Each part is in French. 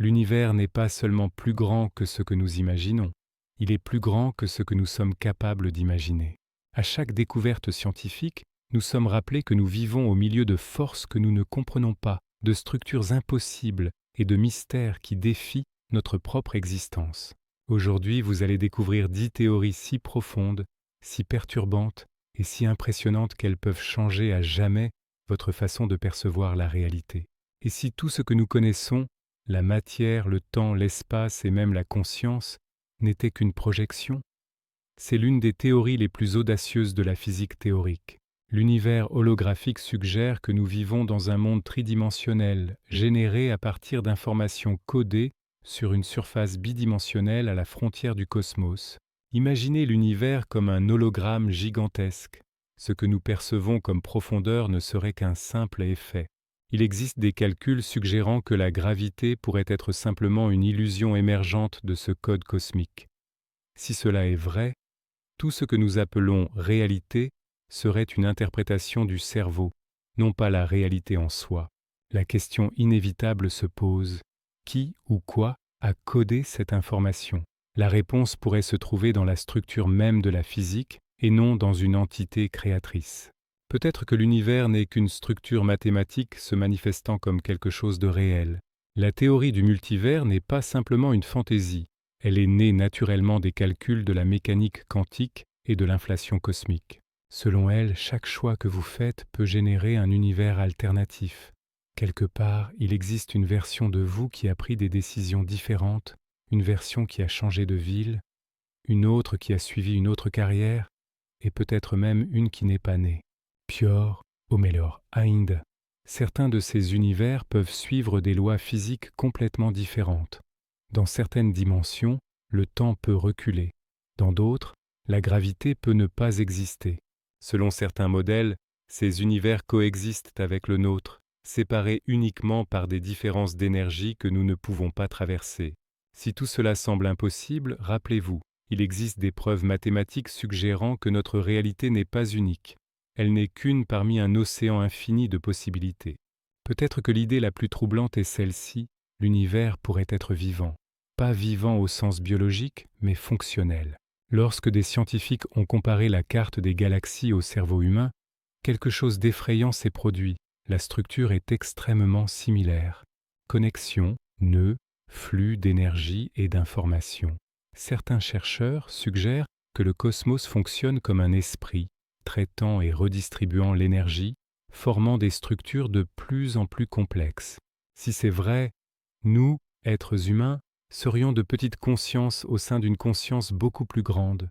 L'univers n'est pas seulement plus grand que ce que nous imaginons, il est plus grand que ce que nous sommes capables d'imaginer. À chaque découverte scientifique, nous sommes rappelés que nous vivons au milieu de forces que nous ne comprenons pas, de structures impossibles et de mystères qui défient notre propre existence. Aujourd'hui, vous allez découvrir 10 théories si profondes, si perturbantes et si impressionnantes qu'elles peuvent changer à jamais votre façon de percevoir la réalité. Et si tout ce que nous connaissons, la matière, le temps, l'espace et même la conscience, n'était qu'une projection? C'est l'une des théories les plus audacieuses de la physique théorique. L'univers holographique suggère que nous vivons dans un monde tridimensionnel, généré à partir d'informations codées sur une surface bidimensionnelle à la frontière du cosmos. Imaginez l'univers comme un hologramme gigantesque. Ce que nous percevons comme profondeur ne serait qu'un simple effet. Il existe des calculs suggérant que la gravité pourrait être simplement une illusion émergente de ce code cosmique. Si cela est vrai, tout ce que nous appelons réalité serait une interprétation du cerveau, non pas la réalité en soi. La question inévitable se pose: qui ou quoi a codé cette information? La réponse pourrait se trouver dans la structure même de la physique et non dans une entité créatrice. Peut-être que l'univers n'est qu'une structure mathématique se manifestant comme quelque chose de réel. La théorie du multivers n'est pas simplement une fantaisie. Elle est née naturellement des calculs de la mécanique quantique et de l'inflation cosmique. Selon elle, chaque choix que vous faites peut générer un univers alternatif. Quelque part, il existe une version de vous qui a pris des décisions différentes, une version qui a changé de ville, une autre qui a suivi une autre carrière, et peut-être même une qui n'est pas née. Pior, Omelor, Hind. Certains de ces univers peuvent suivre des lois physiques complètement différentes. Dans certaines dimensions, le temps peut reculer. Dans d'autres, la gravité peut ne pas exister. Selon certains modèles, ces univers coexistent avec le nôtre, séparés uniquement par des différences d'énergie que nous ne pouvons pas traverser. Si tout cela semble impossible, rappelez-vous, il existe des preuves mathématiques suggérant que notre réalité n'est pas unique. Elle n'est qu'une parmi un océan infini de possibilités. Peut-être que l'idée la plus troublante est celle-ci: l'univers pourrait être vivant. Pas vivant au sens biologique, mais fonctionnel. Lorsque des scientifiques ont comparé la carte des galaxies au cerveau humain, quelque chose d'effrayant s'est produit. La structure est extrêmement similaire. Connexions, nœuds, flux d'énergie et d'informations. Certains chercheurs suggèrent que le cosmos fonctionne comme un esprit, traitant et redistribuant l'énergie, formant des structures de plus en plus complexes. Si c'est vrai, nous, êtres humains, serions de petites consciences au sein d'une conscience beaucoup plus grande.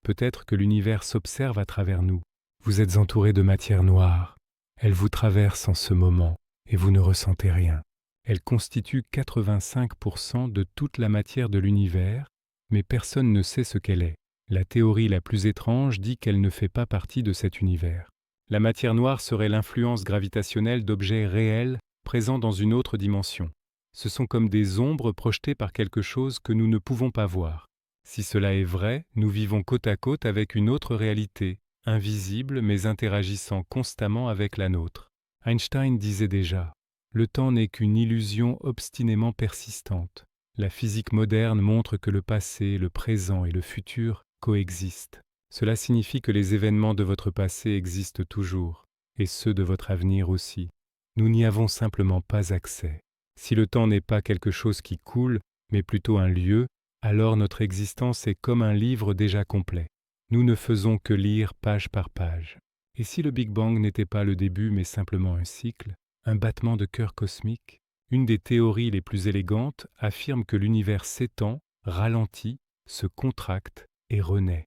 Peut-être que l'univers s'observe à travers nous. Vous êtes entouré de matière noire. Elle vous traverse en ce moment et vous ne ressentez rien. Elle constitue 85% de toute la matière de l'univers, mais personne ne sait ce qu'elle est. La théorie la plus étrange dit qu'elle ne fait pas partie de cet univers. La matière noire serait l'influence gravitationnelle d'objets réels présents dans une autre dimension. Ce sont comme des ombres projetées par quelque chose que nous ne pouvons pas voir. Si cela est vrai, nous vivons côte à côte avec une autre réalité, invisible mais interagissant constamment avec la nôtre. Einstein disait déjà: « Le temps n'est qu'une illusion obstinément persistante. » La physique moderne montre que le passé, le présent et le futur coexistent. Cela signifie que les événements de votre passé existent toujours, et ceux de votre avenir aussi. Nous n'y avons simplement pas accès. Si le temps n'est pas quelque chose qui coule, mais plutôt un lieu, alors notre existence est comme un livre déjà complet. Nous ne faisons que lire page par page. Et si le Big Bang n'était pas le début, mais simplement un cycle, un battement de cœur cosmique? Une des théories les plus élégantes affirme que l'univers s'étend, ralentit, se contracte et renaît.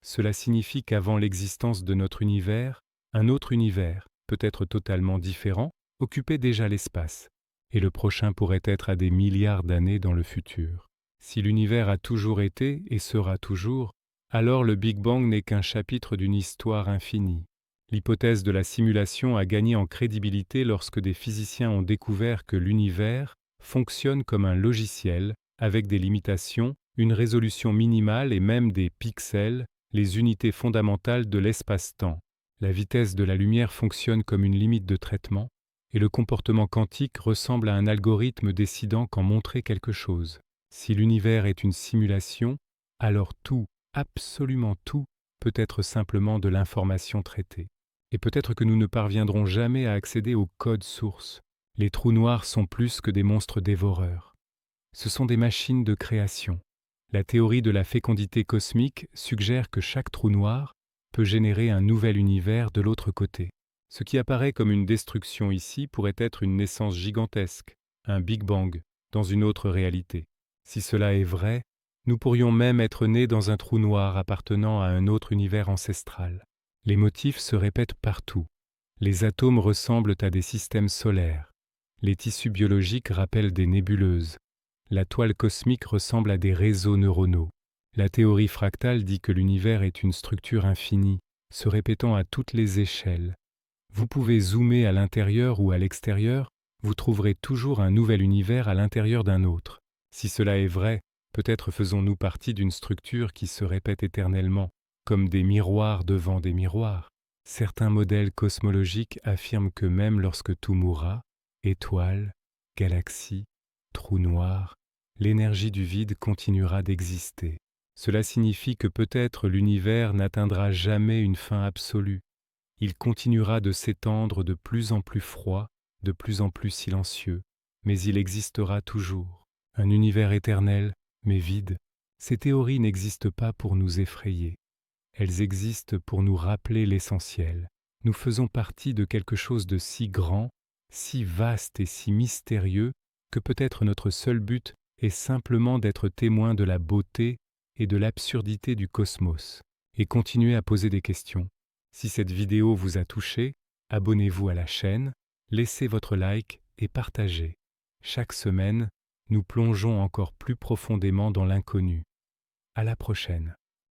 Cela signifie qu'avant l'existence de notre univers, un autre univers, peut-être totalement différent, occupait déjà l'espace. Et le prochain pourrait être à des milliards d'années dans le futur. Si l'univers a toujours été et sera toujours, alors le Big Bang n'est qu'un chapitre d'une histoire infinie. L'hypothèse de la simulation a gagné en crédibilité lorsque des physiciens ont découvert que l'univers fonctionne comme un logiciel avec des limitations, une résolution minimale et même des pixels, les unités fondamentales de l'espace-temps. La vitesse de la lumière fonctionne comme une limite de traitement, et le comportement quantique ressemble à un algorithme décidant qu'en montrer quelque chose. Si l'univers est une simulation, alors tout, absolument tout, peut être simplement de l'information traitée. Et peut-être que nous ne parviendrons jamais à accéder au code source. Les trous noirs sont plus que des monstres dévoreurs. Ce sont des machines de création. La théorie de la fécondité cosmique suggère que chaque trou noir peut générer un nouvel univers de l'autre côté. Ce qui apparaît comme une destruction ici pourrait être une naissance gigantesque, un Big Bang, dans une autre réalité. Si cela est vrai, nous pourrions même être nés dans un trou noir appartenant à un autre univers ancestral. Les motifs se répètent partout. Les atomes ressemblent à des systèmes solaires. Les tissus biologiques rappellent des nébuleuses. La toile cosmique ressemble à des réseaux neuronaux. La théorie fractale dit que l'univers est une structure infinie, se répétant à toutes les échelles. Vous pouvez zoomer à l'intérieur ou à l'extérieur, vous trouverez toujours un nouvel univers à l'intérieur d'un autre. Si cela est vrai, peut-être faisons-nous partie d'une structure qui se répète éternellement, comme des miroirs devant des miroirs. Certains modèles cosmologiques affirment que même lorsque tout mourra, étoiles, galaxies, trous noirs, l'énergie du vide continuera d'exister. Cela signifie que peut-être l'univers n'atteindra jamais une fin absolue. Il continuera de s'étendre de plus en plus froid, de plus en plus silencieux, mais il existera toujours. Un univers éternel, mais vide. Ces théories n'existent pas pour nous effrayer. Elles existent pour nous rappeler l'essentiel. Nous faisons partie de quelque chose de si grand, si vaste et si mystérieux que peut-être notre seul but est simplement d'être témoin de la beauté et de l'absurdité du cosmos, et continuer à poser des questions. Si cette vidéo vous a touché, abonnez-vous à la chaîne, laissez votre like et partagez. Chaque semaine, nous plongeons encore plus profondément dans l'inconnu. À la prochaine.